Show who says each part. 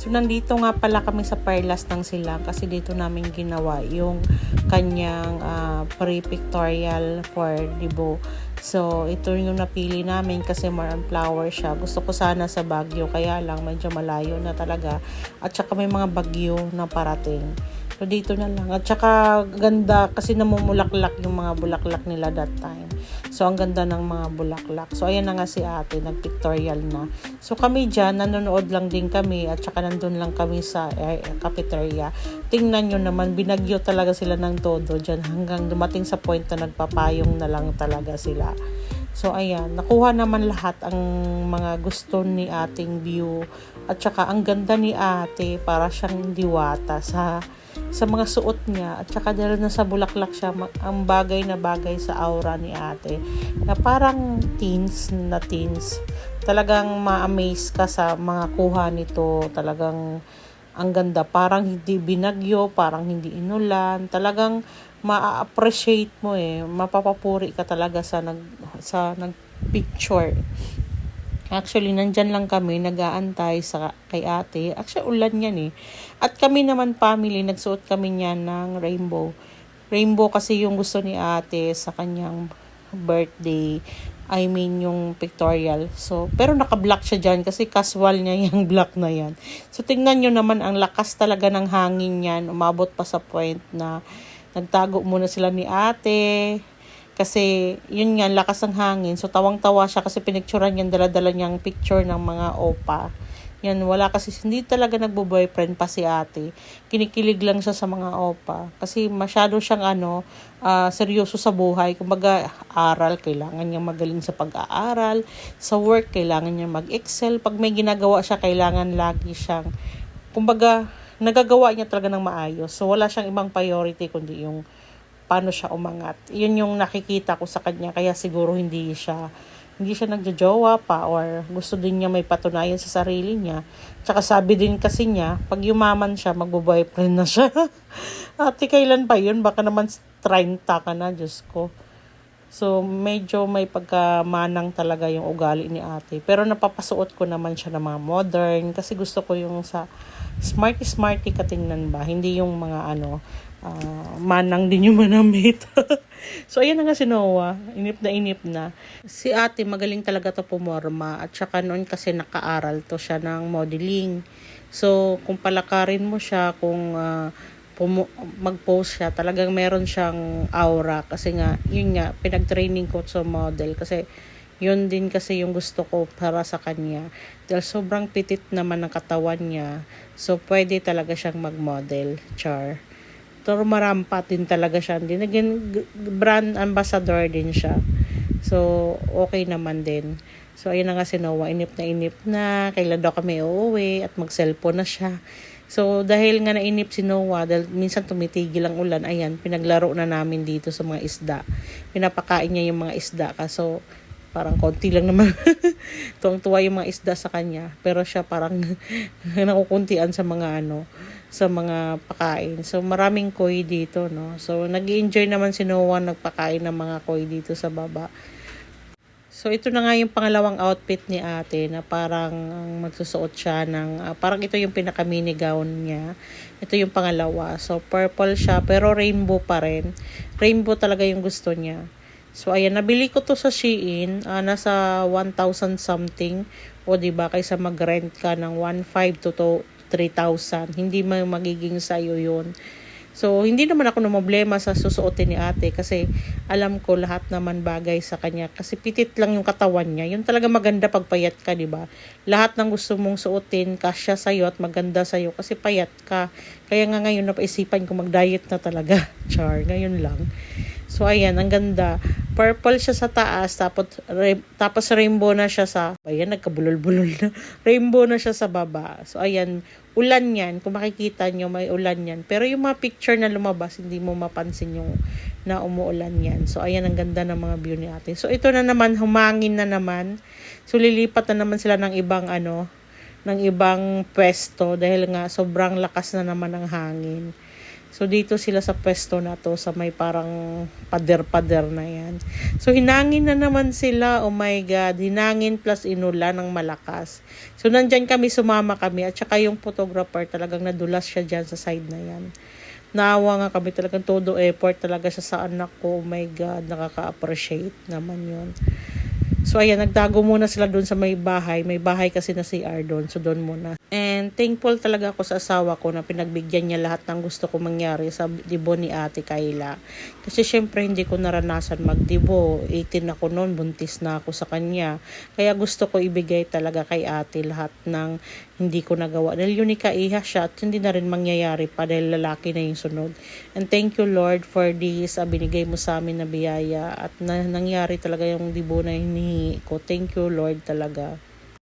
Speaker 1: So, nandito nga pala kami sa Perlas ng Silang kasi dito namin ginawa yung kanyang pre-pictorial for Dibo. So, ito yung napili namin kasi more on flower siya. Gusto ko sana sa Baguio, kaya lang medyo malayo na talaga. At saka may mga bagyo na parating. So, dito na lang. At saka ganda kasi namumulaklak yung mga bulaklak nila that time. So, ang ganda ng mga bulaklak. So, ayan na nga si ate, nag-pictorial na. So, kami dyan, nanonood lang din kami at saka nandun lang kami sa cafeteria. Tingnan nyo naman, binagyo talaga sila ng todo dyan hanggang dumating sa point na nagpapayong na lang talaga sila. So, ayan, nakuha naman lahat ang mga gusto ni ating view. At saka, ang ganda ni ate, para siyang diwata sa mga suot niya. At saka dahil nasa bulaklak siya, ang bagay na bagay sa aura ni ate. Na parang teens. Talagang ma-amaze ka sa mga kuha nito. Talagang ang ganda. Parang hindi binagyo, parang hindi inulan. Talagang ma-appreciate mo mapapapuri ka talaga sa nag-picture. Actually, nandyan lang kami, nag-aantay kay ate. Actually, ulan yan At kami naman family, nagsuot kami niyan ng rainbow. Rainbow kasi yung gusto ni ate sa kanyang birthday. I mean, yung pictorial. So, pero naka-black siya dyan kasi casual niya yung black na yan. So, tingnan nyo naman, ang lakas talaga ng hangin yan. Umabot pa sa point na nagtago muna sila ni ate. Kasi, yun nga, lakas ng hangin. So, tawang-tawa siya kasi pinicturean niya, dala-dala niyang picture ng mga opa. Yan, wala kasi, hindi talaga nagbo-boyfriend pa si ate. Kinikilig lang siya sa mga opa. Kasi masyado siyang seryoso sa buhay. Kumbaga, aral, kailangan niya magaling sa pag-aaral. Sa work, kailangan niya mag-excel. Pag may ginagawa siya, kailangan lagi siyang, kumbaga, nagagawa niya talaga ng maayos. So, wala siyang ibang priority kundi yung paano siya umangat. Yun yung nakikita ko sa kanya, kaya siguro hindi siya nagjojowa pa or gusto din niya may patunayan sa sarili niya. Tsaka sabi din kasi niya, pag yumaman siya, magbo-boyfriend na siya. Ate, kailan pa yun? Baka naman 30 ka na, Diyos ko. So, medyo may pagkamanang talaga yung ugali ni ate. Pero napapasuot ko naman siya ng mga modern kasi gusto ko yung sa smarty katingnan ba. Hindi yung mga manang din yung manamit. So, ayan na nga si Noah. Inip na. Si ate, magaling talaga to pumorma. At saka noon kasi nakaaral to siya ng modeling. So, kung palakarin mo siya, kung mag-post siya, talagang meron siyang aura. Kasi nga, yun nga, pinag-training ko sa model. Kasi, yun din kasi yung gusto ko para sa kanya. Dahil sobrang pitit naman ng katawan niya. So, pwede talaga siyang mag-model. Char. Pero marampat din talaga siya. Again, brand ambassador din siya. So, okay naman din. So, ayun na nga si Noah. Inip na. Kailan daw kami uuwi at mag-cellphone na siya. So, dahil nga nainip si Noah, dahil minsan tumitigil ang ulan, ayan, pinaglaro na namin dito sa mga isda. Pinapakain niya yung mga isda. Kaso, parang konti lang naman. Tuwang-tuwa yung mga isda sa kanya. Pero siya parang nakukuntian sa mga sa mga pakain. So, maraming koi dito, no? So, nag-enjoy naman si Noah nagpakain ng mga koi dito sa baba. So, ito na nga yung pangalawang outfit ni ate na parang magsusuot siya ng, parang ito yung pinaka-mini gown niya. Ito yung pangalawa. So, purple siya, pero rainbow pa rin. Rainbow talaga yung gusto niya. So, ayan, nabili ko to sa Shein. Nasa 1,000 something. O, diba, kaysa mag-rent ka ng 1,500 to 3,000. Hindi magiging sa'yo yun. So, hindi naman ako problema sa susuotin ni ate kasi alam ko lahat naman bagay sa kanya. Kasi pitit lang yung katawan niya. Yun talaga maganda pag payat ka, di ba? Lahat ng gusto mong suotin, kasya sa'yo at maganda sa'yo kasi payat ka. Kaya nga ngayon napaisipan ko mag-diet na talaga. Char, ngayon lang. So, ayan, ang ganda. Purple siya sa taas, tapos rainbow na siya sa, ayan, nagkabulol-bulol na. Rainbow na siya sa baba. So, ayan, ulan yan. Kung makikita nyo, may ulan yan. Pero yung mga picture na lumabas, hindi mo mapansin yung na umuulan yan. So, ayan, ang ganda ng mga view ni ate. So, ito na naman, humangin na naman. So, lilipat na naman sila ng ibang, ng ibang pwesto dahil nga sobrang lakas na naman ng hangin. So, dito sila sa pwesto na to, sa may parang pader-pader na yan. So, hinangin na naman sila. Oh my God. Hinangin plus inulan ng malakas. So, nandyan kami, sumama kami. At saka yung photographer, talagang nadulas siya dyan sa side na yan. Naawa nga kami, talagang todo effort talaga siya sa anak ko. Oh my God. Nakaka-appreciate naman yun. So, ayan, nagtago muna sila doon sa may bahay. May bahay kasi na CR doon. So, doon muna. And thankful talaga ako sa asawa ko na pinagbigyan niya lahat ng gusto ko mangyari sa dibo ni Ate Kayla. Kasi syempre, hindi ko naranasan magdibo. 18 ako noon, buntis na ako sa kanya. Kaya gusto ko ibigay talaga kay ate lahat ng hindi ko nagawa. Dahil unika-iha siya at hindi na rin mangyayari pa dahil lalaki na yung sunod. And thank you Lord for this. Binigay mo sa amin na biyaya at nangyari talaga yung dibo na hinihingi ko. Thank you Lord talaga.